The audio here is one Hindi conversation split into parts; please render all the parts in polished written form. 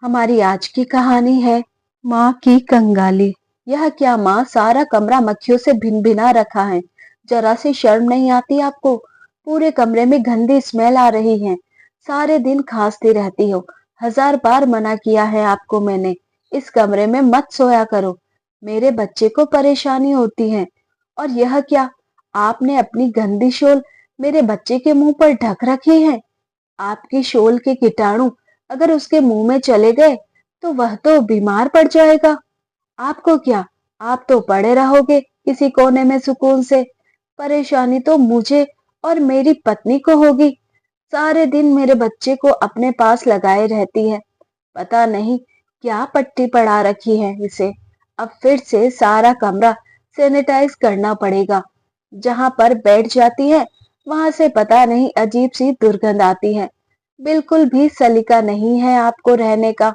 हमारी आज की कहानी है माँ की कंगाली। यह क्या माँ, सारा कमरा मक्खियों से भिन भिना रखा है। जरा सी शर्म नहीं आती आपको? पूरे कमरे में गंदी स्मेल आ रही है। सारे दिन खांसती रहती हो। 1000 बार मना किया है आपको मैंने, इस कमरे में मत सोया करो। मेरे बच्चे को परेशानी होती है। और यह क्या, आपने अपनी गंदी शॉल मेरे बच्चे के मुंह पर ढक रखी है। आपकी शॉल के कीटाणु अगर उसके मुंह में चले गए तो वह तो बीमार पड़ जाएगा। आपको क्या, आप तो पड़े रहोगे किसी कोने में सुकून से। परेशानी तो मुझे और मेरी पत्नी को होगी। सारे दिन मेरे बच्चे को अपने पास लगाए रहती है। पता नहीं क्या पट्टी पड़ा रखी है इसे। अब फिर से सारा कमरा सैनिटाइज करना पड़ेगा। जहां पर बैठ जाती है वहां से पता नहीं अजीब सी दुर्गंध आती है। बिल्कुल भी सलीका नहीं है आपको रहने का।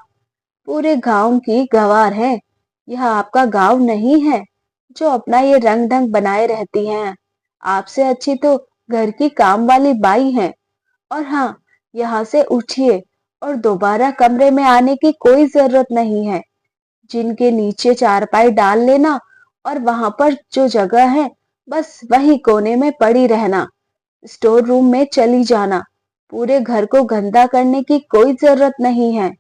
पूरे गांव की गवार है। यह आपका गांव नहीं है जो अपना ये रंग ढंग बनाए रहती हैं। आपसे अच्छी तो घर की काम वाली बाई है। और हाँ, यहाँ से उठिए और दोबारा कमरे में आने की कोई जरूरत नहीं है। जिनके नीचे चारपाई डाल लेना और वहां पर जो जगह है बस वही कोने में पड़ी रहना। स्टोर रूम में चली जाना। पूरे घर को गंदा करने की कोई जरूरत नहीं है।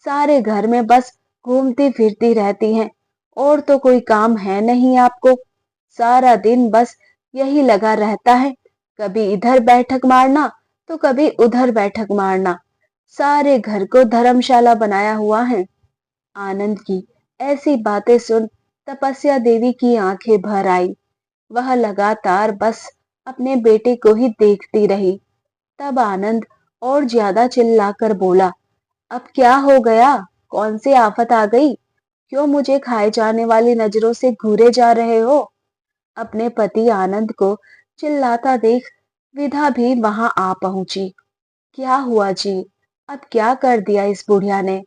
सारे घर में बस घूमती फिरती रहती हैं। और तो कोई काम है नहीं आपको। सारा दिन बस यही लगा रहता है। कभी इधर बैठक मारना तो कभी उधर बैठक मारना। सारे घर को धर्मशाला बनाया हुआ है। आनंद की ऐसी बातें सुन तपस्या देवी की आंखें भर आई। वह लगातार बस अपने बेटे को ही देखती रही। तब आनंद और ज्यादा चिल्लाकर बोला, अब क्या हो गया? कौन सी आफत आ गई? क्यों मुझे खाए जाने वाली नजरों से घूरे जा रहे हो? अपने पति आनंद को चिल्लाता देख विधा भी वहां आ पहुंची। क्या हुआ जी? अब क्या कर दिया इस बुढ़िया ने?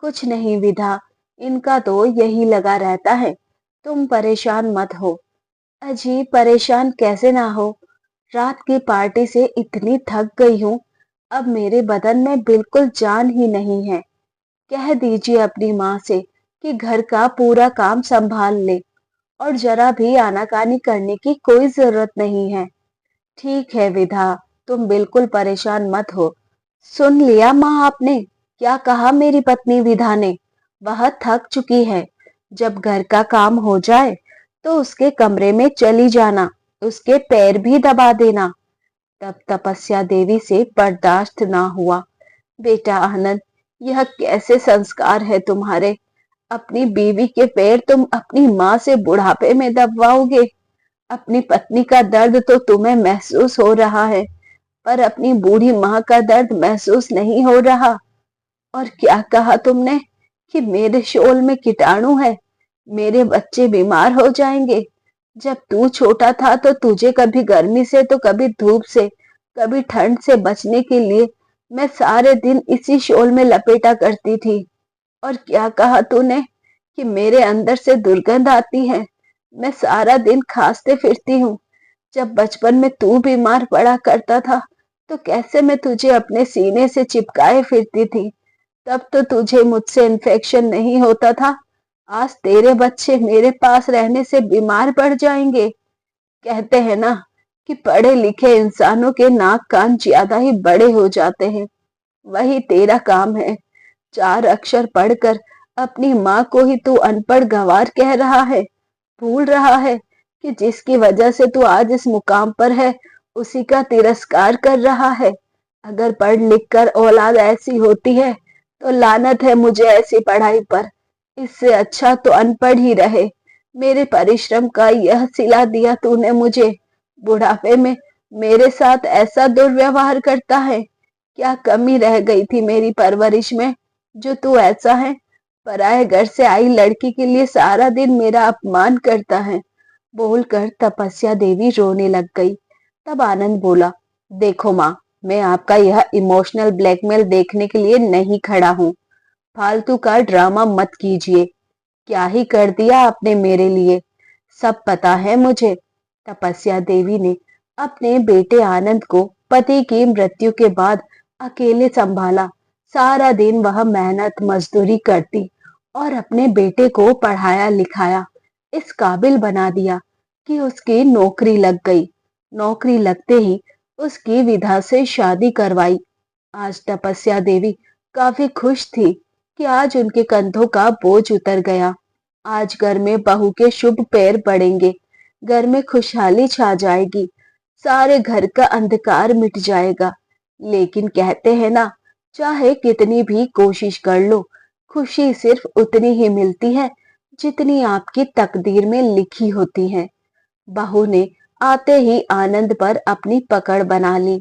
कुछ नहीं विधा, इनका तो यही लगा रहता है। तुम परेशान मत हो। अजी, परेशान कैसे ना हो। रात की पार्टी से इतनी थक गई हूँ, अब मेरे बदन में बिल्कुल जान ही नहीं है। कह दीजिए अपनी माँ से कि घर का पूरा काम संभाल ले और जरा भी आनाकानी करने की कोई जरूरत नहीं है। ठीक है विधा, तुम बिल्कुल परेशान मत हो। सुन लिया माँ आपने क्या कहा मेरी पत्नी विधा ने। वह थक चुकी है। जब घर का काम हो जाए तो उसके कमरे में चली जाना, उसके पैर भी दबा देना। तब तपस्या देवी से बर्दाश्त ना हुआ। बेटा आनंद, यह कैसे संस्कार है तुम्हारे? अपनी बीवी के पैर तुम अपनी माँ से बुढ़ापे में दबवाओगे? अपनी पत्नी का दर्द तो तुम्हें महसूस हो रहा है, पर अपनी बूढ़ी माँ का दर्द महसूस नहीं हो रहा। और क्या कहा तुमने कि मेरे शोल में कीटाणु है, मेरे बच्चे बीमार हो जाएंगे? जब तू छोटा था तो तुझे कभी गर्मी से तो कभी धूप से, कभी ठंड से बचने के लिए मैं सारे दिन इसी शॉल में लपेटा करती थी। और क्या कहा तूने कि मेरे अंदर से दुर्गंध आती है, मैं सारा दिन खांसते फिरती हूँ। जब बचपन में तू बीमार पड़ा करता था तो कैसे मैं तुझे अपने सीने से चिपकाए फिरती थी। तब तो तुझे मुझसे इन्फेक्शन नहीं होता था। आज तेरे बच्चे मेरे पास रहने से बीमार पड़ जाएंगे। कहते हैं ना कि पढ़े लिखे इंसानों के नाक कान ज्यादा ही बड़े हो जाते हैं। वही तेरा काम है। 4 अक्षर पढ़कर अपनी माँ को ही तू अनपढ़ गंवार कह रहा है। भूल रहा है कि जिसकी वजह से तू आज इस मुकाम पर है उसी का तिरस्कार कर रहा है। अगर पढ़ लिख कर औलाद ऐसी होती है तो लानत है मुझे ऐसी पढ़ाई पर। इससे अच्छा तो अनपढ़ ही रहे। मेरे परिश्रम का यह सिला दिया तूने मुझे। बुढ़ापे में मेरे साथ ऐसा दुर्व्यवहार करता है। क्या कमी रह गई थी मेरी परवरिश में जो तू ऐसा है? पराये घर से आई लड़की के लिए सारा दिन मेरा अपमान करता है। बोलकर तपस्या देवी रोने लग गई। तब आनंद बोला, देखो माँ, मैं आपका यह इमोशनल ब्लैकमेल देखने के लिए नहीं खड़ा हूँ। फालतू का ड्रामा मत कीजिए। क्या ही कर दिया आपने मेरे लिए, सब पता है मुझे। तपस्या देवी ने अपने बेटे आनंद को पति की मृत्यु के बाद अकेले संभाला। सारा दिन वह मेहनत मजदूरी करती और अपने बेटे को पढ़ाया लिखाया, इस काबिल बना दिया कि उसकी नौकरी लग गई। नौकरी लगते ही उसकी विधा से शादी करवाई। आज तपस्या देवी काफी खुश थी कि आज उनके कंधों का बोझ उतर गया। आज घर में बहू के शुभ पैर पड़ेंगे, घर में खुशहाली छा जाएगी, सारे घर का अंधकार मिट जाएगा। लेकिन कहते हैं ना, चाहे कितनी भी कोशिश कर लो, खुशी सिर्फ उतनी ही मिलती है जितनी आपकी तकदीर में लिखी होती है। बहू ने आते ही आनंद पर अपनी पकड़ बना ली।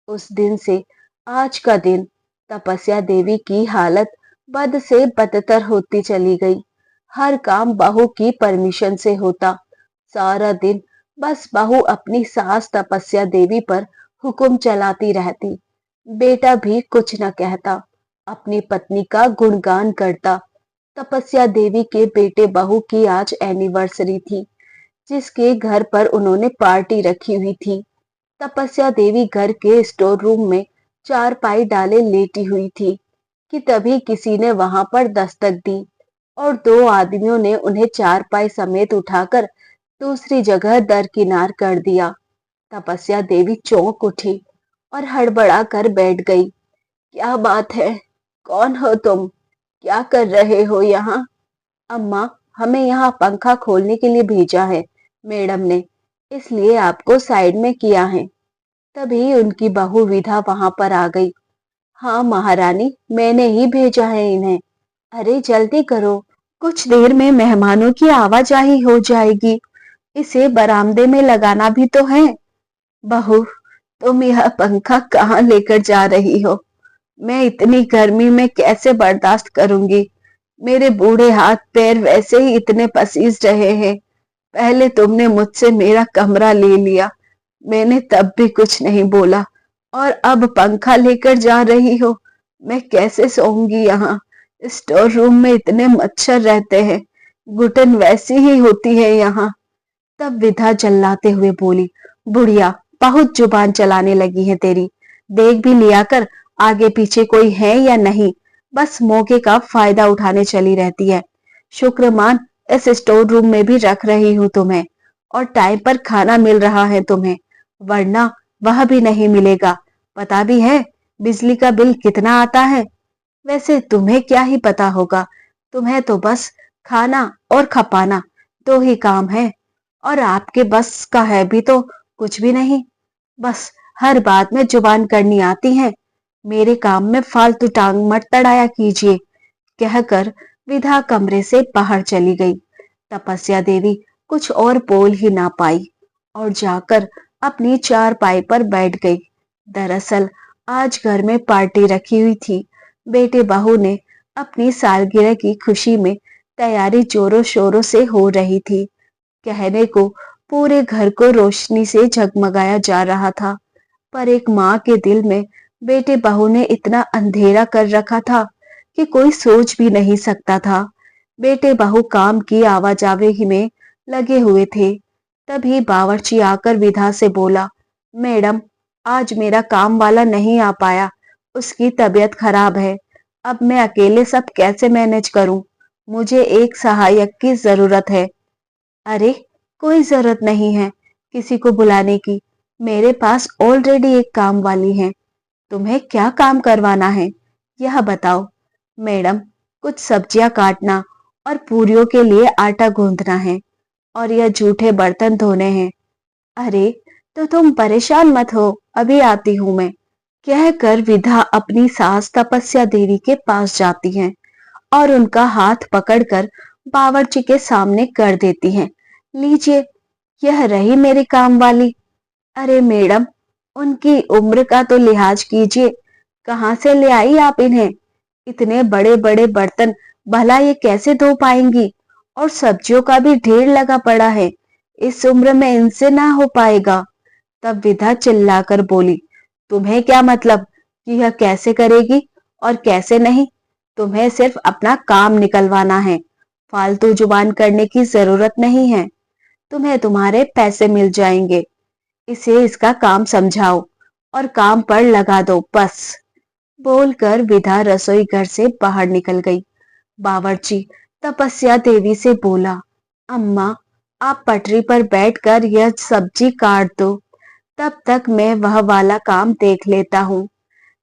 उस दिन से आज का दिन तपस्या देवी की हालत बद से बदतर होती चली गई। हर काम बहू की परमिशन से होता। सारा दिन बस बहू अपनी सास तपस्या देवी पर हुक्म चलाती रहती। बेटा भी कुछ न कहता, अपनी पत्नी का गुणगान करता। तपस्या देवी के बेटे बहू की आज एनिवर्सरी थी, जिसके घर पर उन्होंने पार्टी रखी हुई थी। तपस्या देवी घर के स्टोर रूम में चारपाई डाले लेटी हुई थी कि तभी किसी ने वहां पर दस्तक दी और दो आदमियों ने उन्हें चारपाई समेत उठाकर दूसरी जगह दरकिनार कर दिया। तपस्या देवी चौंक उठी और हड़बड़ा कर बैठ गई। क्या बात है? कौन हो तुम? क्या कर रहे हो यहाँ? अम्मा, हमें यहाँ पंखा खोलने के लिए भेजा है मैडम ने, इसलिए आपको साइड में किया है। तभी उनकी बहू विधा वहां पर आ गई। हाँ महारानी, मैंने ही भेजा है इन्हें। अरे जल्दी करो, कुछ देर में मेहमानों की आवाजाही हो जाएगी। इसे बरामदे में लगाना भी तो है। बहू, तुम यह पंखा कहाँ लेकर जा रही हो? मैं इतनी गर्मी में कैसे बर्दाश्त करूंगी? मेरे बूढ़े हाथ पैर वैसे ही इतने पसीज रहे हैं। पहले तुमने मुझसे मेरा कमरा ले लिया, मैंने तब भी कुछ नहीं बोला, और अब पंखा लेकर जा रही हो। मैं कैसे सोऊंगी यहाँ? स्टोर रूम में इतने मच्छर रहते हैं, घुटन वैसी ही होती है यहाँ। तब विधा चिल्लाते हुए बोली, बुढ़िया, बहुत जुबान चलाने लगी है तेरी। देख भी लिया कर आगे पीछे कोई है या नहीं, बस मौके का फायदा उठाने चली रहती है। शुक्र मान इस स्टोर रूम में भी रख रही हूँ तुम्हें, और टाइम पर खाना मिल रहा है तुम्हें, वरना वह भी नहीं मिलेगा। पता भी है बिजली का बिल कितना आता है? वैसे तुम्हें क्या ही पता होगा, तुम्हें तो बस खाना और खपाना दो ही काम है, और आपके बस का है भी तो कुछ भी नहीं। बस हर बात में जुबान करनी आती है। मेरे काम में फालतू टांग मत तड़ाया कीजिए। कहकर विधा कमरे से बाहर चली गई। तपस्या देवी कुछ और बोल ही ना पाई और जाकर अपनी चारपाई पर बैठ गई। दरअसल आज घर में पार्टी रखी हुई थी। बेटे बहू ने अपनी सालगिरह की खुशी में तैयारी जोरों शोरों से हो रही थी। कहने को पूरे घर को रोशनी से जगमगाया जा रहा था, पर एक माँ के दिल में बेटे बहू ने इतना अंधेरा कर रखा था कि कोई सोच भी नहीं सकता था। बेटे बहू काम की आवाजाही में लगे हुए थे। तभी बावर्ची आकर विधा से बोला, मैडम, आज मेरा काम वाला नहीं आ पाया, उसकी तबीयत खराब है। अब मैं अकेले सब कैसे मैनेज करूं? मुझे एक सहायक की जरूरत है। अरे कोई जरूरत नहीं है किसी को बुलाने की, मेरे पास ऑलरेडी एक काम वाली है। तुम्हें क्या काम करवाना है यह बताओ। मैडम, कुछ सब्जियां काटना और पूरियों के लिए आटा गूंथना है, और यह जूठे बर्तन धोने हैं। अरे तो तुम परेशान मत हो, अभी आती हूं मैं। कहकर विधा अपनी सास तपस्या देवी के पास जाती हैं और उनका हाथ पकड़कर बावर्ची के सामने कर देती हैं। लीजिए, यह रही मेरी काम वाली। अरे मैडम, उनकी उम्र का तो लिहाज कीजिए, कहाँ से ले आई आप इन्हें? इतने बड़े बड़े बर्तन भला ये कैसे धो पाएंगी? और सब्जियों का भी ढेर लगा पड़ा है, इस उम्र में इनसे ना हो पाएगा। तब विधा चिल्लाकर बोली, तुम्हें क्या मतलब कि यह कैसे करेगी और कैसे नहीं? तुम्हें सिर्फ अपना काम निकलवाना है, फालतू जुबान करने की जरूरत नहीं है। तुम्हें तुम्हारे पैसे मिल जाएंगे, इसे इसका काम समझाओ और काम पर लगा दो बस। बोलकर विधा रसोई घर से बाहर निकल गई। बावर्ची तपस्या देवी से बोला, अम्मा, आप पटरी पर बैठकर यह सब्जी काट दो, तब तक मैं वह वाला काम देख लेता हूँ।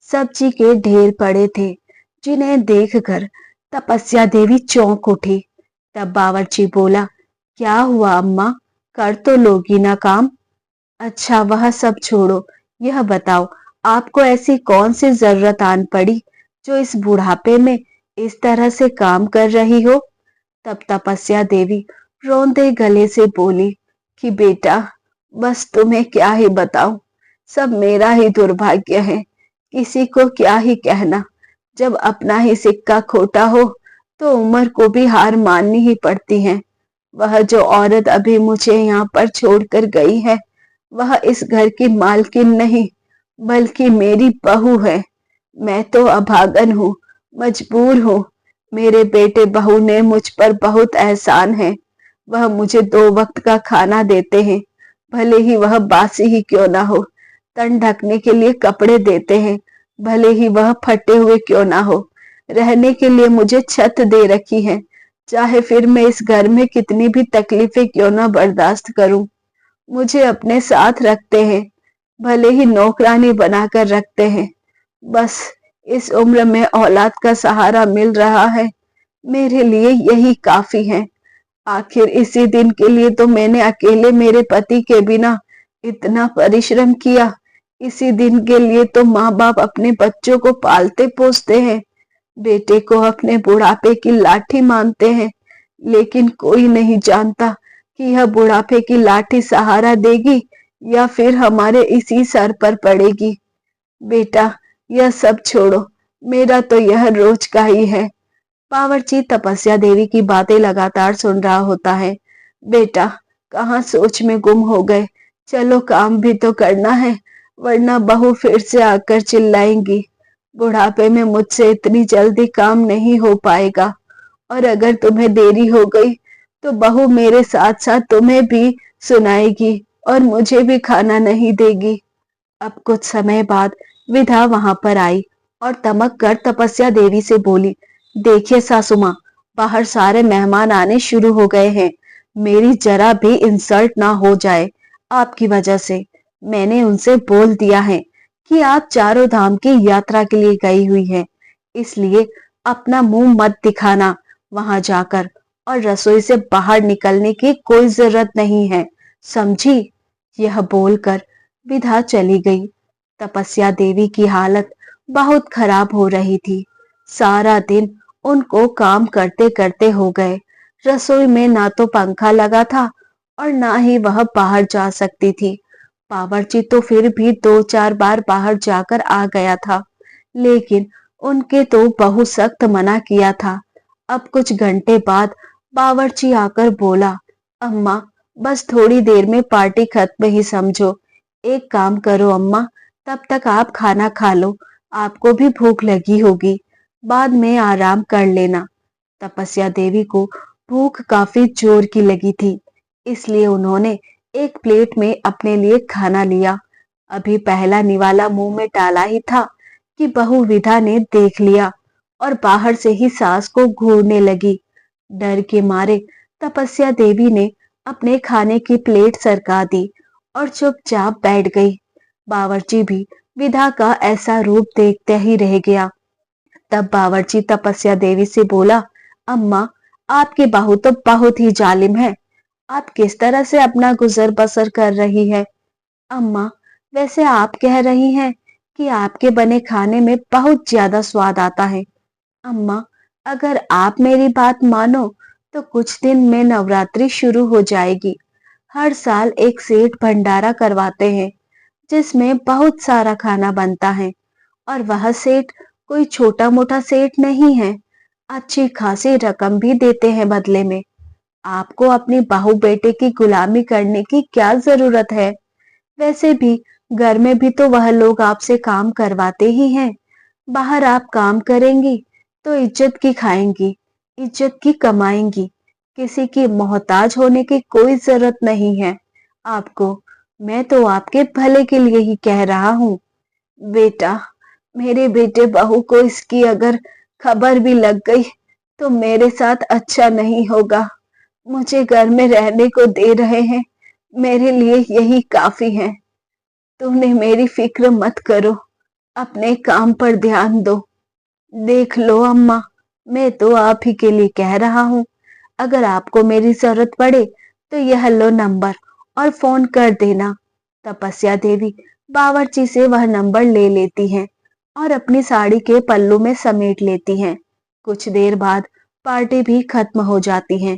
सब्जी के ढेर पड़े थे, जिन्हें देखकर तपस्या देवी चौंक उठी। तब बावर्ची बोला, क्या हुआ अम्मा, कर तो लोगी ना काम? अच्छा वह सब छोड़ो, यह बताओ आपको ऐसी कौन सी जरूरत आन पड़ी जो इस बुढ़ापे में इस तरह से काम कर रही हो? तब तपस्या देवी रोंदे गले से बोली कि बेटा, बस तुम्हें क्या ही बताऊं, सब मेरा ही दुर्भाग्य है। किसी को क्या ही कहना, जब अपना ही सिक्का खोटा हो तो उम्र को भी हार माननी ही पड़ती है। वह जो औरत अभी मुझे यहाँ पर छोड़कर गई है, वह इस घर की मालकिन नहीं, बल्कि मेरी बहू है। मैं तो अभागन हूँ, मजबूर हूँ। मेरे बेटे बहू ने मुझ पर बहुत एहसान है। वह मुझे 2 वक्त का खाना देते हैं, भले ही वह बासी ही क्यों ना हो। तन ढकने के लिए कपड़े देते हैं, भले ही वह फटे हुए क्यों ना हो। रहने के लिए मुझे छत दे रखी है, चाहे फिर मैं इस घर में कितनी भी तकलीफें क्यों ना बर्दाश्त करूं। मुझे अपने साथ रखते हैं, भले ही नौकरानी बनाकर रखते हैं। बस इस उम्र में औलाद का सहारा मिल रहा है, मेरे लिए यही काफी है। आखिर इसी दिन के लिए तो मैंने अकेले मेरे पति के बिना इतना परिश्रम किया। इसी दिन के लिए तो माँ बाप अपने बच्चों को पालते पोसते हैं, बेटे को अपने बुढ़ापे की लाठी मानते हैं। लेकिन कोई नहीं जानता कि यह बुढ़ापे की लाठी सहारा देगी या फिर हमारे इसी सर पर पड़ेगी। बेटा, यह सब छोड़ो, मेरा तो यह रोज का ही है। बावर्ची तपस्या देवी की बातें लगातार सुन रहा होता है। बेटा, कहाँ सोच में गुम हो गए? चलो काम भी तो करना है, वरना बहू फिर से आकर चिल्लाएंगी। बुढ़ापे में मुझसे इतनी जल्दी काम नहीं हो पाएगा, और अगर तुम्हें देरी हो गई तो बहू मेरे साथ साथ तुम्हें भी सुनाएगी और मुझे भी खाना नहीं देगी। अब कुछ समय बाद विधा वहां पर आई और तमक कर तपस्या देवी से बोली, देखिए सासू माँ, बाहर सारे मेहमान आने शुरू हो गए हैं। मेरी जरा भी इंसल्ट ना हो जाए आपकी वजह से। मैंने उनसे बोल दिया है कि आप चारों धाम की यात्रा के लिए गई हुई हैं, इसलिए अपना मुंह मत दिखाना वहां जाकर, और रसोई से बाहर निकलने की कोई जरूरत नहीं है, समझी? यह बोलकर विधा चली गई। तपस्या देवी की हालत बहुत खराब हो रही थी। सारा दिन उनको काम करते करते हो गए। रसोई में ना तो पंखा लगा था और ना ही वह बाहर जा सकती थी। बावर्ची तो फिर भी 2-4 बार बाहर जाकर आ गया था, लेकिन उनके तो बहुत सख्त मना किया था। अब कुछ घंटे बाद बावर्ची आकर बोला, अम्मा, बस थोड़ी देर में पार्टी खत्म ही समझो। एक काम करो अम्मा, तब तक आप खाना खा लो, आपको भी भूख लगी होगी, बाद में आराम कर लेना। तपस्या देवी को भूख काफी जोर की लगी थी, इसलिए उन्होंने एक प्लेट में अपने लिए खाना लिया। अभी पहला निवाला मुंह में डाला ही था कि बहू विधा ने देख लिया और बाहर से ही सास को घूरने लगी। डर के मारे तपस्या देवी ने अपने खाने की प्लेट सरका दी और चुपचाप बैठ गई। बावर्ची भी विधा का ऐसा रूप देखते ही रह गया। तब बावर्ची तपस्या देवी से बोला, अम्मा, आपकी बहू तो बहुत ही जालिम है। आप किस तरह से अपना गुजर बसर कर रही है? अम्मा, वैसे आप कह रही हैं कि आपके बने खाने में बहुत ज्यादा स्वाद आता है। अम्मा, अगर आप मेरी बात मानो तो कुछ दिन में नवरात्रि शुरू हो जाएगी। हर साल एक सेठ भंडारा करवाते हैं, जिसमें बहुत सारा खाना बनता है, और वह सेठ कोई छोटा मोटा सेठ नहीं है, अच्छी खासी रकम भी देते हैं बदले में। आपको अपनी बहू बेटे की गुलामी करने की क्या जरूरत है? वैसे भी घर में भी तो वह लोग आपसे काम करवाते ही हैं। बाहर आप काम करेंगी तो इज्जत की खाएंगी, इज्जत की कमाएंगी। किसी की मोहताज होने की कोई जरूरत नहीं है आपको। मैं तो आपके भले के लिए ही कह रहा हूँ। बेटा, मेरे बेटे बहू को इसकी अगर खबर भी लग गई तो मेरे साथ अच्छा नहीं होगा। मुझे घर में रहने को दे रहे हैं, मेरे लिए यही काफी है। तुमने मेरी फिक्र मत करो, अपने काम पर ध्यान दो। देख लो अम्मा, मैं तो आप ही के लिए कह रहा हूँ। अगर आपको मेरी जरूरत पड़े तो यह लो नंबर और फोन कर देना। तपस्या देवी बावर्ची से वह नंबर ले लेती हैं और अपनी साड़ी के पल्लू में समेट लेती हैं। कुछ देर बाद पार्टी भी खत्म हो जाती है।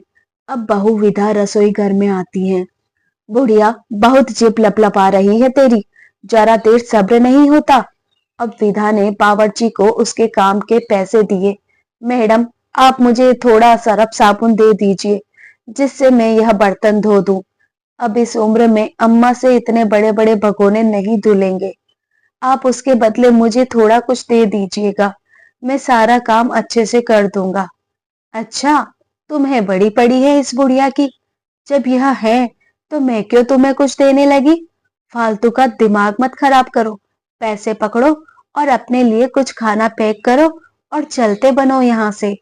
अब बहू विदा रसोई घर में आती है। बुढ़िया, बहुत जिभ लपलपा रही है तेरी, जरा देर सब्र नहीं होता। अब विधा ने बावर्ची को उसके काम के पैसे दिए। मैडम, आप मुझे थोड़ा सरफ साबुन दे दीजिए, जिससे मैं यह बर्तन धो दूं। अब इस उम्र में अम्मा से इतने बड़े बड़े भगोने नहीं धुलेंगे। आप उसके बदले मुझे थोड़ा कुछ दे दीजिएगा, मैं सारा काम अच्छे से कर दूंगा। अच्छा, तुम्हें बड़ी पड़ी है इस बुढ़िया की। जब यह है तो मैं क्यों तुम्हें कुछ देने लगी। फालतू का दिमाग मत खराब करो। पैसे पकड़ो और अपने लिए कुछ खाना पैक करो और चलते बनो यहाँ से।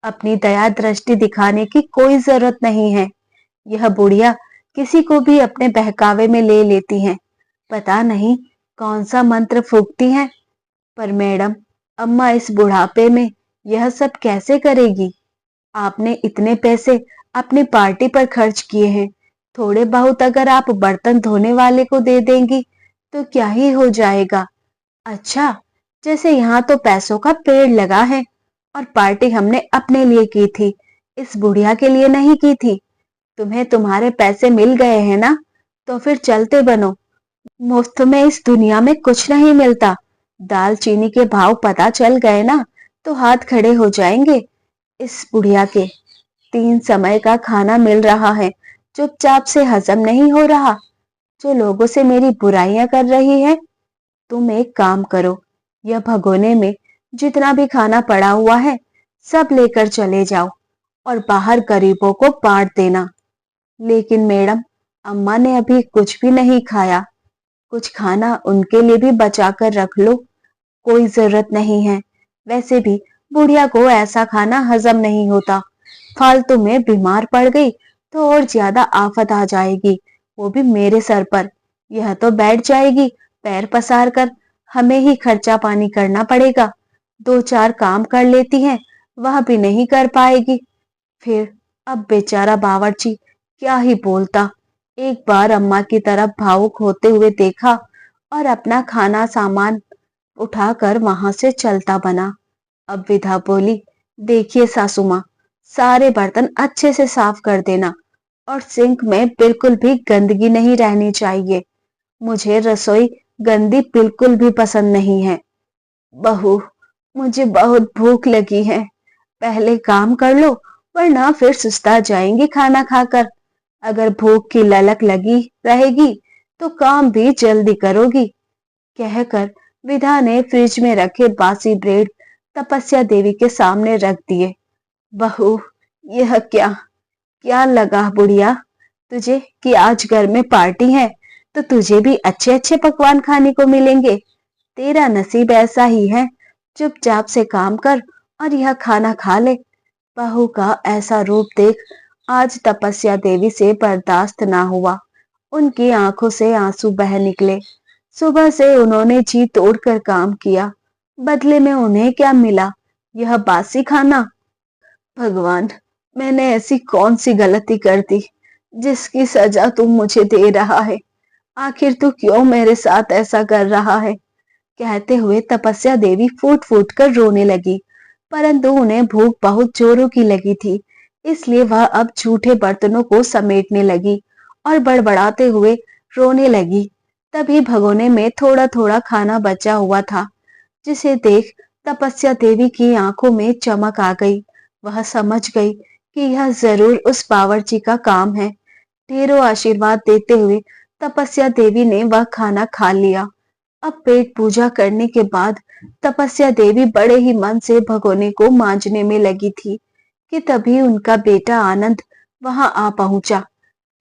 अपनी दया दृष्टि दिखाने की कोई जरूरत नहीं है। यह बुढ़िया किसी को भी अपने बहकावे में ले लेती हैं। पता नहीं कौन सा मंत्र फूंकती हैं। पर मैडम, अम्मा इस बुढ़ापे में यह सब कैसे करेगी। आपने इतने पैसे अपनी पार्टी पर खर्च किए हैं, थोड़े बहुत अगर आप बर्तन धोने वाले को दे देंगी तो क्या ही हो जाएगा। अच्छा, जैसे यहाँ तो पैसों का पेड़ लगा है और पार्टी हमने अपने लिए की थी, इस बुढ़िया के लिए नहीं की थी। तुम्हें तुम्हारे पैसे मिल गए हैं ना, तो फिर चलते बनो। मुफ्त में इस दुनिया में कुछ नहीं मिलता। दाल चीनी के भाव पता चल गए ना तो हाथ खड़े हो जाएंगे। इस बुढ़िया के 3 समय का खाना मिल रहा है, चुपचाप से हजम नहीं हो रहा। जो लोगों से मेरी बुराइयां कर रही है। तुम एक काम करो, यह भगोने में जितना भी खाना पड़ा हुआ है सब लेकर चले जाओ और बाहर गरीबों को बांट देना। लेकिन मैडम, अम्मा ने अभी कुछ भी नहीं खाया, कुछ खाना उनके लिए भी बचा कर रख लो। कोई जरूरत नहीं है। वैसे भी बुढ़िया को ऐसा खाना हजम नहीं होता। फालतू में बीमार पड़ गई तो और ज्यादा आफत आ जाएगी, वो भी मेरे सर पर। यह तो बैठ जाएगी पैर पसार कर, हमें ही खर्चा पानी करना पड़ेगा। 2-4 काम कर लेती हैं, वह भी नहीं कर पाएगी। फिर अब बेचारा बावर्ची क्या ही बोलता। एक बार अम्मा की तरफ भावुक होते हुए देखा और अपना खाना सामान उठाकर वहां से चलता बना। अब विधा बोली, देखिए सासू माँ, सारे बर्तन अच्छे से साफ कर देना और सिंक में बिल्कुल भी गंदगी नहीं रहनी चाहिए। मुझे रसोई गंदी बिल्कुल भी पसंद नहीं है। बहू, मुझे बहुत भूख लगी है, पहले काम कर लो वरना फिर सुस्ता जाएंगी खाना खाकर। अगर भूख की ललक लगी रहेगी तो काम भी जल्दी करोगी। कहकर विधा ने फ्रिज में रखे बासी ब्रेड तपस्या देवी के सामने रख दिए। बहू, यह क्या क्या लगा बुढ़िया तुझे कि आज घर में पार्टी है तो तुझे भी अच्छे अच्छे पकवान खाने को मिलेंगे। तेरा नसीब ऐसा ही है। चुपचाप से काम कर और यह खाना खा ले। बहू का ऐसा रूप देख आज तपस्या देवी से बर्दाश्त ना हुआ। उनकी आंखों से आंसू बह निकले। सुबह से उन्होंने जी तोड़कर काम किया, बदले में उन्हें क्या मिला, यह बासी खाना। भगवान, मैंने ऐसी कौन सी गलती कर दी जिसकी सजा तुम मुझे दे रहा है। आखिर तू क्यों मेरे साथ ऐसा कर रहा है। कहते हुए तपस्या देवी फूट फूट कर रोने लगी। परंतु उन्हें भूख बहुत जोरों की लगी थी, इसलिए वह अब झूठे बर्तनों को समेटने लगी और बड़बड़ाते हुए रोने लगी। तभी भगोने में थोड़ा थोड़ा खाना बचा हुआ था, जिसे देख तपस्या देवी की आंखों में चमक आ गई। वह समझ गई कि यह जरूर उस बावर्ची का काम है। ढेरों आशीर्वाद देते हुए तपस्या देवी ने वह खाना खा लिया। अब पेट पूजा करने के बाद तपस्या देवी बड़े ही मन से भगोने को मांजने में लगी थी कि तभी उनका बेटा आनंद वहां आ पहुंचा।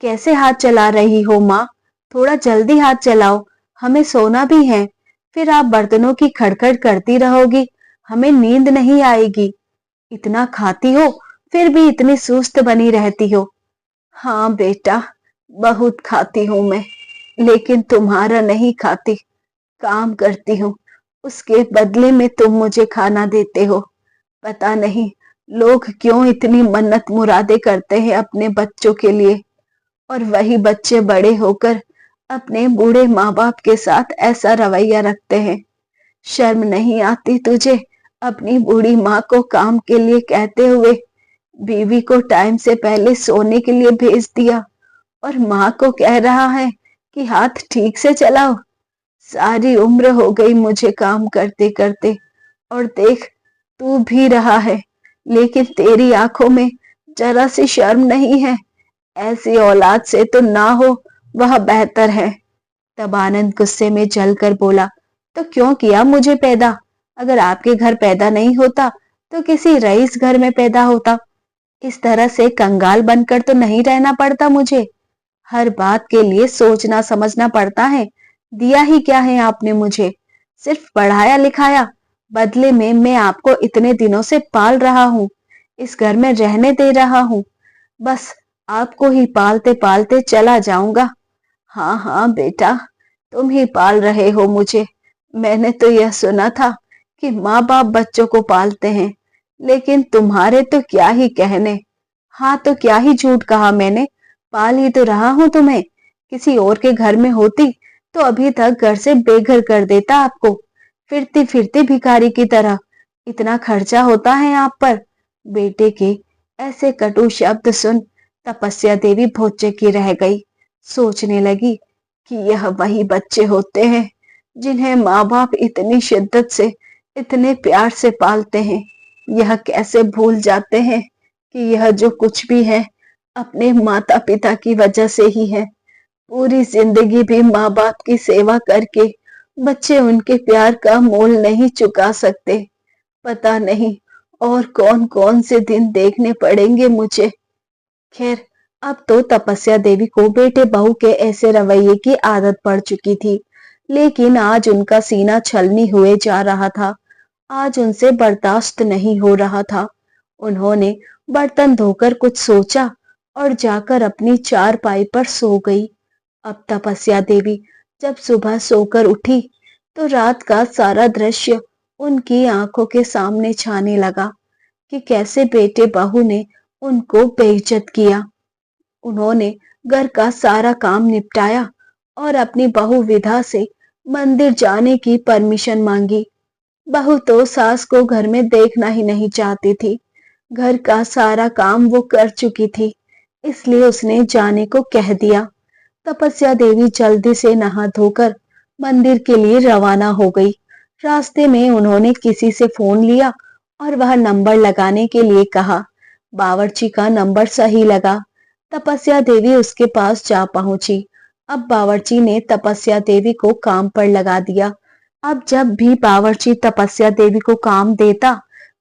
कैसे हाथ चला रही हो माँ, थोड़ा जल्दी हाथ चलाओ, हमें सोना भी है। फिर आप बर्तनों की खड़खड़ करती रहोगी, हमें नींद नहीं आएगी। इतना खाती हो, फिर भी इतनी सुस्त बनी रहती हो। हाँ बेटा, बहुत खाती हूँ मैं, लेकिन तुम्हारा नहीं खाती। काम करती हूँ, उसके बदले में तुम मुझे खाना देते हो। पता नहीं लोग क्यों इतनी मन्नत मुरादे करते हैं अपने बच्चों के लिए, और वही बच्चे बड़े होकर अपने बूढ़े माँ बाप के साथ ऐसा रवैया रखते हैं। शर्म नहीं आती तुझे अपनी बूढ़ी माँ को काम के लिए कहते हुए? बीवी को टाइम से पहले सोने के लिए भेज दिया और माँ को कह रहा है कि हाथ ठीक से चलाओ। सारी उम्र हो गई मुझे काम करते करते, और देख तू भी रहा है, लेकिन तेरी आंखों में जरा सी शर्म नहीं है। ऐसी औलाद से तो ना हो, वह बेहतर है। तब आनंद गुस्से में जलकर बोला, तो क्यों किया मुझे पैदा? अगर आपके घर पैदा नहीं होता तो किसी रईस घर में पैदा होता। इस तरह से कंगाल बनकर तो नहीं रहना पड़ता मुझे। हर बात के लिए सोचना समझना पड़ता है। दिया ही क्या है आपने मुझे? सिर्फ पढ़ाया लिखाया, बदले में मैं आपको इतने दिनों से पाल रहा हूँ, इस घर में रहने दे रहा हूँ। बस आपको ही पालते पालते चला जाऊंगा। हाँ हाँ बेटा, तुम ही पाल रहे हो मुझे। मैंने तो यह सुना था कि माँ बाप बच्चों को पालते हैं, लेकिन तुम्हारे तो क्या ही कहने। हाँ तो क्या ही झूठ कहा मैंने, पाल ही तो रहा हूं तुम्हें। किसी और के घर में होती तो अभी तक घर से बेघर कर देता आपको, फिरती फिरती भिखारी की तरह। इतना खर्चा होता है आप पर। बेटे के ऐसे कटु शब्द सुन तपस्या देवी भौचक्की रह गई। सोचने लगी कि यह वही बच्चे होते हैं जिन्हें माँ बाप इतनी शिद्दत से, इतने प्यार से पालते हैं। यह कैसे भूल जाते हैं कि यह जो कुछ भी है अपने माता पिता की वजह से ही है। पूरी जिंदगी भी माँ बाप की सेवा करके बच्चे उनके प्यार का मोल नहीं चुका सकते। पता नहीं और कौन कौन से दिन देखने पड़ेंगे मुझे। खैर, अब तो तपस्या देवी को बेटे बहू के ऐसे रवैये की आदत पड़ चुकी थी, लेकिन आज उनका सीना छलनी हुए जा रहा था। आज उनसे बर्दाश्त नहीं हो रहा था। उन्होंने बर्तन धोकर कुछ सोचा और जाकर अपनी चारपाई पर सो गई। अब तपस्या देवी जब सुबह सोकर उठी तो रात का सारा दृश्य उनकी आंखों के सामने छाने लगा कि कैसे बेटे बहू ने उनको बेइज्जत किया। उन्होंने घर का सारा काम निपटाया और अपनी बहू विधा से मंदिर जाने की परमिशन मांगी। बहू तो सास को घर में देखना ही नहीं चाहती थी। घर का सारा काम वो कर चुकी थी, इसलिए उसने जाने को कह दिया। तपस्या देवी जल्दी से नहा धोकर मंदिर के लिए रवाना हो गई। रास्ते में उन्होंने किसी से फोन लिया और वह नंबर लगाने के लिए कहा। बावर्ची का नंबर सही लगा। तपस्या देवी उसके पास जा पहुंची। अब बावर्ची ने तपस्या देवी को काम पर लगा दिया। अब जब भी बावर्ची तपस्या देवी को काम देता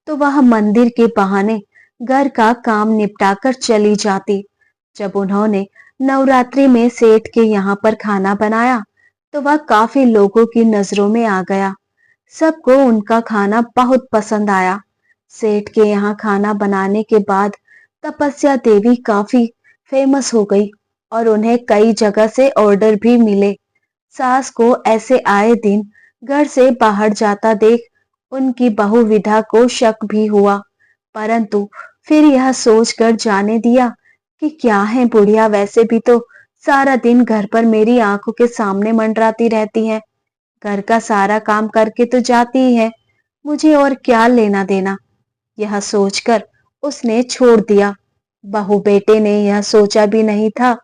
तो वह मंदिर के बहाने घर का काम निपटाकर चली जाती। जब उन्होंने नवरात्रि में सेठ के यहाँ पर खाना बनाया तो वह काफी लोगों की नजरों में आ गया। सबको उनका खाना बहुत पसंद आया। सेठ के यहाँ खाना बनाने के बाद तपस्या देवी काफी फेमस हो गई और उन्हें कई जगह से ऑर्डर भी मिले। सास को ऐसे आए दिन घर से बाहर जाता देख उनकी बहू विधा को शक भी हुआ, परंतु फिर यह सोचकर जाने दिया कि क्या है बुढ़िया, वैसे भी तो सारा दिन घर पर मेरी आंखों के सामने मंडराती रहती है। घर का सारा काम करके तो जाती ही है, मुझे और क्या लेना देना। यह सोचकर उसने छोड़ दिया। बहू बेटे ने यह सोचा भी नहीं था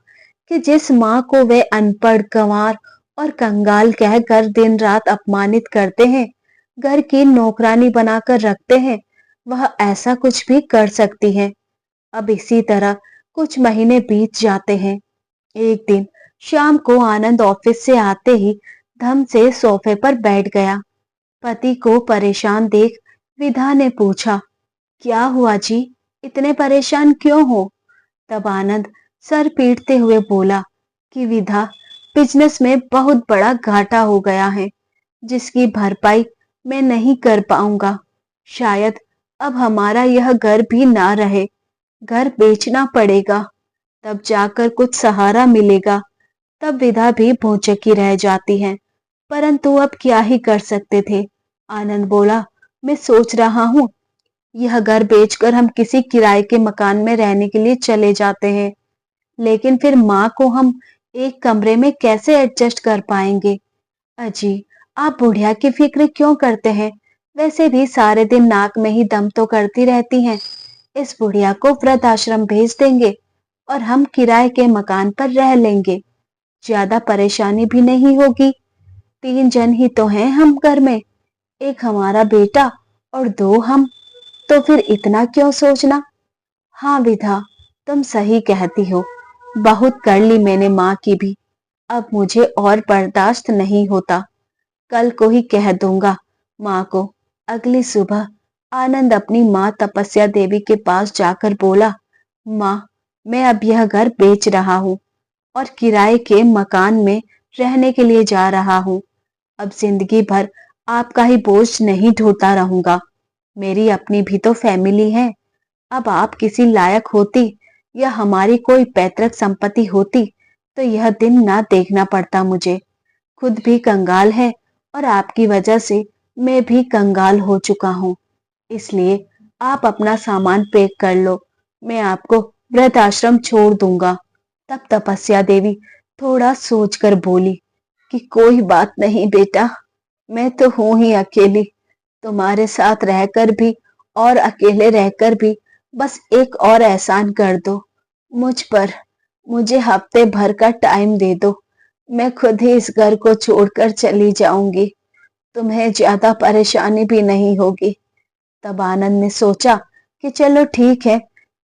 कि जिस माँ को वे अनपढ़, गंवार और कंगाल कहकर दिन रात अपमानित करते हैं, घर की नौकरानी बनाकर रखते हैं, वह ऐसा कुछ भी कर सकती है। अब इसी तरह कुछ महीने बीत जाते हैं। एक दिन शाम को आनंद ऑफिस से आते ही धम से सोफे पर बैठ गया। पति को परेशान देख विधा ने पूछा, क्या हुआ जी, इतने परेशान क्यों हो? तब आनंद सर पीटते हुए बोला कि विधा, बिजनेस में बहुत बड़ा घाटा हो गया है। जिसकी भरपाई मैं नहीं कर पाऊंगा। शायद अब हमारा यह घर भी ना रहे, घर बेचना पड़ेगा, तब जाकर कुछ सहारा मिलेगा। तब विधा भी भौचक्की रह जाती है। परंतु अब क्या ही कर सकते थे। आनंद बोला, मैं सोच रहा हूँ यह घर बेचकर हम किसी किराए के मकान में रहने के लिए चले जाते हैं। लेकिन फिर माँ को हम एक कमरे में कैसे एडजस्ट कर पाएंगे। अजी, आप बुढ़िया की फिक्र क्यों करते हैं? वैसे भी सारे दिन नाक में ही दम तो करती रहती हैं। इस बुढ़िया को वृद्ध आश्रम भेज देंगे और हम किराए के मकान पर रह लेंगे। ज्यादा परेशानी भी नहीं होगी। 3 जन ही तो हैं हम घर में, एक हमारा बेटा और 2 हम, तो फिर इतना क्यों सोचना। हाँ विधा, तुम सही कहती हो। बहुत कर ली मैंने माँ की भी, अब मुझे और बर्दाश्त नहीं होता। कल को ही कह दूंगा माँ को। अगली सुबह आनंद अपनी माँ तपस्या देवी के पास जाकर बोला, माँ, मैं अब यह घर बेच रहा हूँ और किराए के मकान में रहने के लिए जा रहा हूँ। अब जिंदगी भर आपका ही बोझ नहीं ढोता रहूंगा। मेरी अपनी भी तो फैमिली है। अब आप किसी लायक होती या हमारी कोई पैतृक संपत्ति होती तो यह दिन ना देखना पड़ता मुझे। खुद भी कंगाल है और आपकी वजह से मैं भी कंगाल हो चुका हूँ। इसलिए आप अपना सामान पैक कर लो, मैं आपको वृद्ध आश्रम छोड़ दूंगा। तब तपस्या देवी थोड़ा सोचकर बोली कि कोई बात नहीं बेटा, मैं तो हूं ही अकेली। तुम्हारे साथ रहकर भी और अकेले रहकर भी बस एक और एहसान कर दो मुझ पर। मुझे हफ्ते भर का टाइम दे दो, मैं खुद ही इस घर को छोड़कर चली जाऊंगी। तुम्हें ज्यादा परेशानी भी नहीं होगी। तब आनंद ने सोचा कि चलो ठीक है,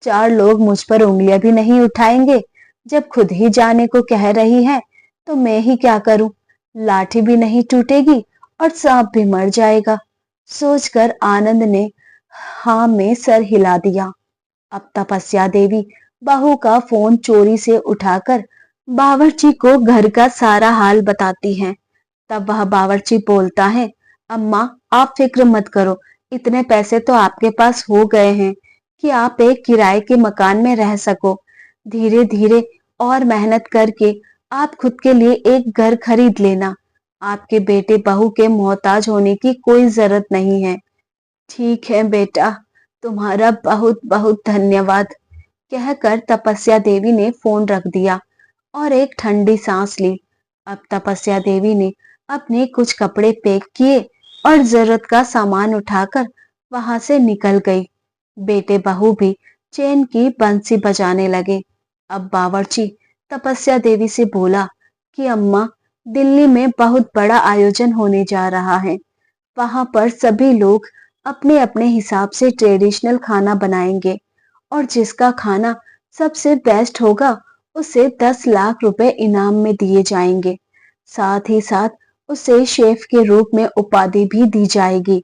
4 लोग मुझ पर उंगलियां भी नहीं उठाएंगे। जब खुद ही जाने को कह रही है तो मैं ही क्या करूं। लाठी भी नहीं टूटेगी और सांप भी मर जाएगा। सोचकर आनंद ने हाँ में सर हिला दिया। अब तपस्या देवी बहू का फोन चोरी से उठाकर बावर्ची को घर का सारा हाल बताती हैं। तब वह बावर्ची बोलता है, अम्मा, आप फिक्र मत करो, इतने पैसे तो आपके पास हो गए हैं कि आप एक किराए के मकान में रह सको। धीरे धीरे और मेहनत करके आप खुद के लिए एक घर खरीद लेना। आपके बेटे बहू के मोहताज होने की कोई जरूरत नहीं है। ठीक है बेटा, तुम्हारा बहुत बहुत धन्यवाद, कहकर तपस्या देवी ने फोन रख दिया और एक ठंडी सांस ली। अब तपस्या देवी ने अपने कुछ कपड़े पैक किए और जरूरत का सामान उठाकर वहां से निकल गई। बेटे बहू भी चैन की बंसी बजाने लगे। अब बावर्ची तपस्या देवी से बोला कि अम्मा, दिल्ली में बहुत बड़ा आयोजन होने जा रहा है। वहां पर सभी लोग अपने अपने हिसाब से ट्रेडिशनल खाना बनाएंगे और जिसका खाना सबसे बेस्ट होगा उसे 10 लाख रुपए इनाम में दिए जाएंगे। साथ ही साथ उसे शेफ के रूप में उपाधि भी दी जाएगी।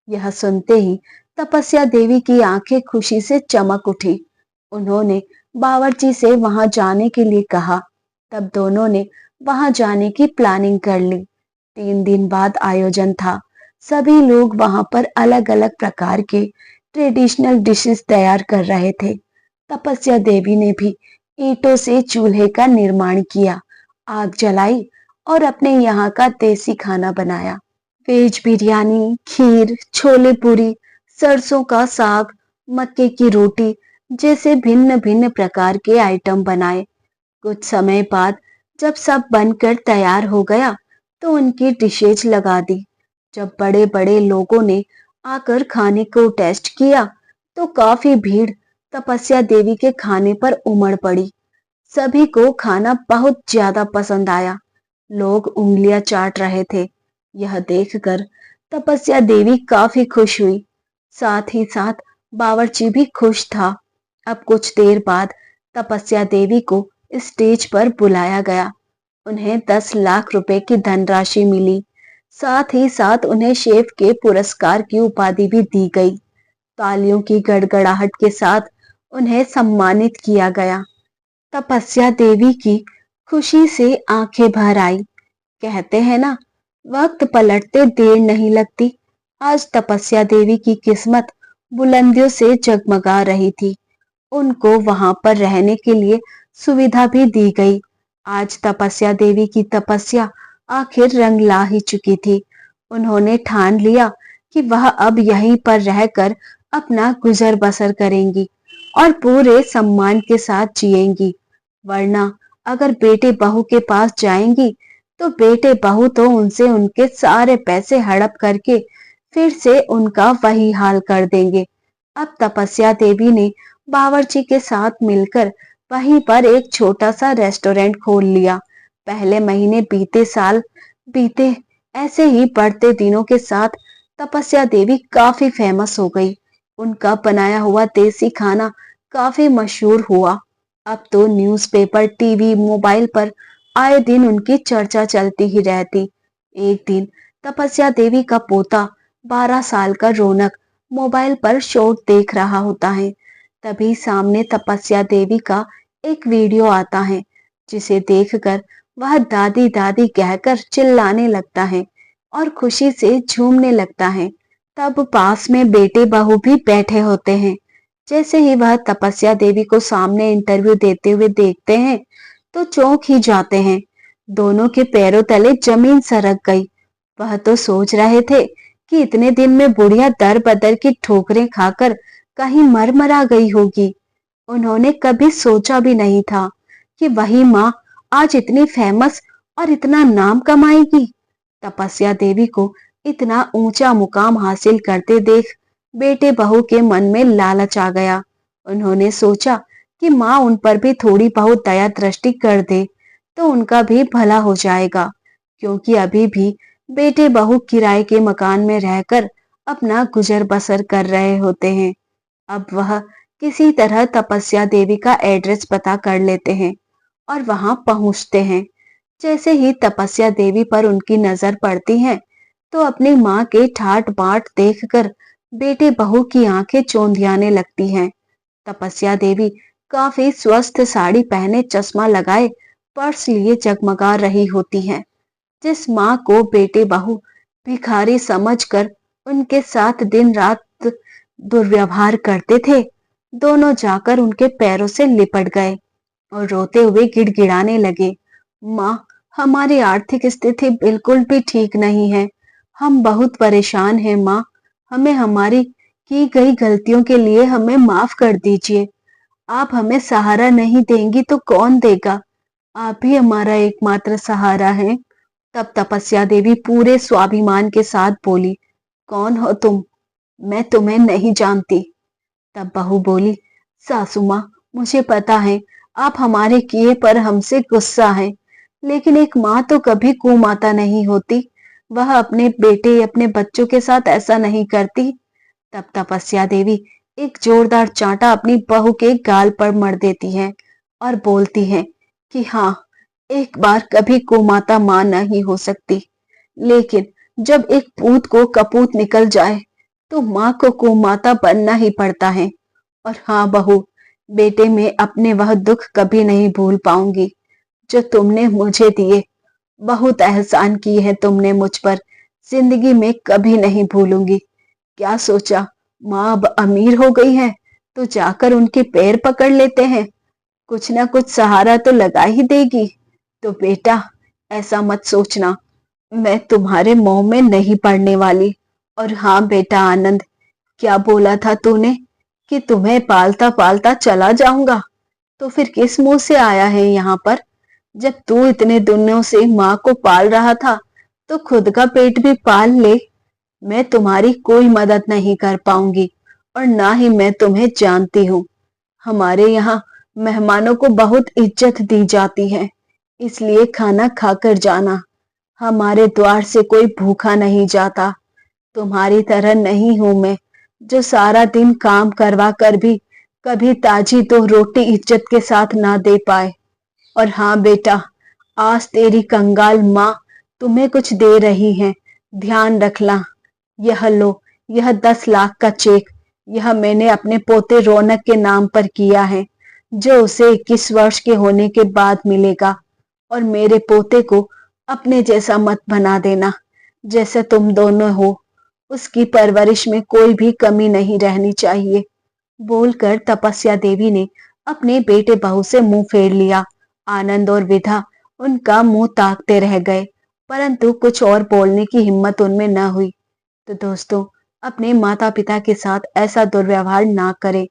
यह सुनते ही तपस्या देवी की आंखें खुशी से चमक उठी। उन्होंने बावर्ची से वहां जाने के लिए कहा। तब दोनों ने वहां जाने की प्लानिंग कर ली। 3 दिन बाद आयोजन था। सभी लोग वहां पर अलग अलग प्रकार के ट्रेडिशनल डिशेस तैयार कर रहे थे। तपस्या देवी ने भी ईंटों से चूल्हे का निर्माण किया, आग जलाई और अपने यहाँ का देसी खाना बनाया। वेज बिरयानी, खीर, छोले पूरी, सरसों का साग, मक्के की रोटी जैसे भिन्न भिन्न प्रकार के आइटम बनाए। कुछ समय बाद जब सब बनकर तैयार हो गया तो उनकी डिशेज लगा दी। जब बड़े बड़े लोगों ने आकर खाने को टेस्ट किया तो काफी भीड़ तपस्या देवी के खाने पर उमड़ पड़ी। सभी को खाना बहुत ज्यादा पसंद आया। लोग उंगलियां चाट रहे थे। यह देखकर तपस्या देवी काफी खुश हुई। साथ ही साथ बावर्ची भी खुश था। अब कुछ देर बाद तपस्या देवी को स्टेज पर बुलाया गया। उन्हें 10 लाख रुपए की धनराशि मिली। साथ ही साथ उन्हें शेफ के पुरस्कार की उपाधि भी दी गई। तालियों की गड़गड़ाहट के साथ उन्हें सम्मानित किया गया। तपस्या देवी की खुशी से आंखें भर आई। कहते हैं ना, वक्त पलटते देर नहीं लगती। आज तपस्या देवी की किस्मत बुलंदियों से जगमगा रही थी। उनको वहां पर रहने के लिए सुविधा भी दी गई। आज तपस्या देवी की तपस्या आखिर रंग ला ही चुकी थी। उन्होंने ठान लिया कि वह अब यहीं पर रहकर अपना गुजर बसर करेंगी और पूरे सम्मान के साथ जिएंगी। वरना अगर बेटे बहू के पास जाएंगी तो बेटे बहू तो उनसे उनके सारे पैसे हड़प करके फिर से उनका वही हाल कर देंगे। अब तपस्या देवी ने बावर्ची के साथ मिलकर वहीं पर एक छोटा सा रेस्टोरेंट खोल लिया। पहले महीने बीते, ऐसे ही बढ़ते दिनों के साथ तपस्या देवी काफी फेमस हो गई। उनका बनाया हुआ देसी खाना काफी मशहूर हुआ। अब तो न्यूज़पेपर, टीवी, मोबाइल पर आए दिन उनकी चर्चा चलती ही रहती। एक दिन तपस्या देवी का पोता 12 साल का रौनक मोबाइल पर शॉर्ट देख रहा होता है। तभी सामने तपस्या देवी का एक वीडियो आता है, जिसे देखकर वह दादी दादी कहकर चिल्लाने लगता है और खुशी से झूमने लगता है। तब पास में बेटे बहू भी बैठे होते हैं। जैसे ही वह तपस्या देवी को सामने इंटरव्यू देते हुए देखते हैं तो चौंक ही जाते हैं। दोनों के पैरों तले जमीन सरक गई। वह तो सोच रहे थे कि इतने दिन में बुढ़िया दर बदर की ठोकरें खाकर कहीं मर मरा गई होगी। उन्होंने कभी सोचा भी नहीं था कि वही माँ आज इतनी फेमस और इतना नाम कमाएगी। तपस्या देवी को इतना ऊंचा मुकाम हासिल करते देख बेटे बहू के मन में लालच आ गया। उन्होंने सोचा कि माँ उन पर भी थोड़ी बहुत दया दृष्टि कर दे तो उनका भी भला हो जाएगा, क्योंकि अभी भी बेटे बहू किराए के मकान में रहकर अपना गुजर बसर कर रहे होते हैं। अब वह किसी तरह तपस्या देवी का एड्रेस पता कर लेते हैं और वहां पहुंचते हैं। जैसे ही तपस्या देवी पर उनकी नजर पड़ती है तो अपनी माँ के ठाट बाट देखकर बेटे बहू की आंखें चौंधियाने लगती हैं। तपस्या देवी काफी स्वस्थ साड़ी पहने, चश्मा लगाए, पर्स लिए जगमगा रही होती हैं। जिस माँ को बेटे बहू भिखारी समझकर उनके साथ दिन रात दुर्व्यवहार करते थे, दोनों जाकर उनके पैरों से लिपट गए और रोते हुए गिड़गिड़ाने लगे। माँ, हमारी आर्थिक स्थिति बिल्कुल भी ठीक नहीं है। हम बहुत परेशान हैं माँ। हमें हमारी की गई गलतियों के लिए हमें माफ कर दीजिए। आप हमें सहारा नहीं देंगी तो कौन देगा? आप ही हमारा एकमात्र सहारा है। तब तपस्या देवी पूरे स्वाभिमान के साथ बोली, कौन हो तुम? मैं तुम्हें नहीं जानती। तब बहू बोली, सासू माँ, मुझे पता है आप हमारे किए पर हमसे गुस्सा है, लेकिन एक माँ तो कभी कुमाता नहीं होती। वह अपने बेटे, अपने बच्चों के साथ ऐसा नहीं करती। तब तपस्या देवी एक जोरदार चांटा अपनी बहू के गाल पर मर देती है और बोलती है कि हाँ, एक बार कभी कुमाता माँ नहीं हो सकती, लेकिन जब एक पूत को कपूत निकल जाए तो माँ को कुमाता बनना ही पड़ता है। और हाँ बहू, बेटे में अपने वह दुख कभी नहीं भूल पाऊंगी जो तुमने मुझे दिए। बहुत एहसान की है तुमने मुझ पर, जिंदगी में कभी नहीं भूलूंगी। क्या सोचा माँ अब अमीर हो गई है तो जाकर उनके पैर पकड़ लेते हैं, कुछ ना कुछ सहारा तो लगा ही देगी। तो बेटा, ऐसा मत सोचना, मैं तुम्हारे मुंह में नहीं पड़ने वाली। और हाँ बेटा आनंद, क्या बोला था तूने कि तुम्हें पालता पालता चला जाऊंगा? तो फिर किस मुंह से आया है यहाँ पर? जब तू इतने दिनों से माँ को पाल रहा था तो खुद का पेट भी पाल ले। मैं तुम्हारी कोई मदद नहीं कर पाऊंगी और ना ही मैं तुम्हें जानती हूँ। हमारे यहाँ मेहमानों को बहुत इज्जत दी जाती है, इसलिए खाना खाकर जाना। हमारे द्वार से कोई भूखा नहीं जाता। तुम्हारी तरह नहीं हूं मैं, जो सारा दिन काम करवा कर भी कभी ताजी दो रोटी इज्जत के साथ ना दे पाए। और हाँ बेटा, आज तेरी कंगाल माँ तुम्हें कुछ दे रही है, ध्यान रखना। यह लो, यह 10 लाख का चेक। यह मैंने अपने पोते रौनक के नाम पर किया है, जो उसे 21 वर्ष के होने के बाद मिलेगा। और मेरे पोते को अपने जैसा मत बना देना। जैसे तुम दोनों हो, उसकी परवरिश में कोई भी कमी नहीं रहनी चाहिए। बोलकर तपस्या देवी ने अपने बेटे बहू से मुंह फेर लिया। आनंद और विधा उनका मुंह ताकते रह गए, परंतु कुछ और बोलने की हिम्मत उनमें न हुई। तो दोस्तों, अपने माता पिता के साथ ऐसा दुर्व्यवहार ना करें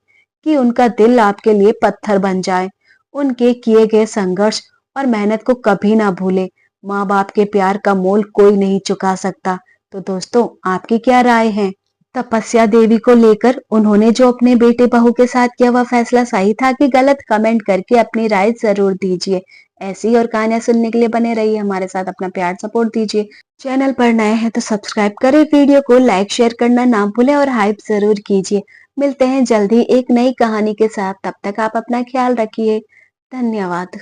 कि उनका दिल आपके लिए पत्थर बन जाए। उनके किए गए संघर्ष और मेहनत को कभी ना भूलें। माँ बाप के प्यार का मोल कोई नहीं चुका सकता। तो दोस्तों, आपकी क्या राय है? तपस्या देवी को लेकर उन्होंने जो अपने बेटे बहू के साथ किया वह फैसला सही था कि गलत? कमेंट करके अपनी राय जरूर दीजिए। ऐसी और कहानियां सुनने के लिए बने रहिए हमारे साथ, अपना प्यार सपोर्ट दीजिए। चैनल पर नए हैं तो सब्सक्राइब करें, वीडियो को लाइक शेयर करना ना भूलें और हाइप जरूर कीजिए। मिलते हैं जल्दी एक नई कहानी के साथ, तब तक आप अपना ख्याल रखिए। धन्यवाद।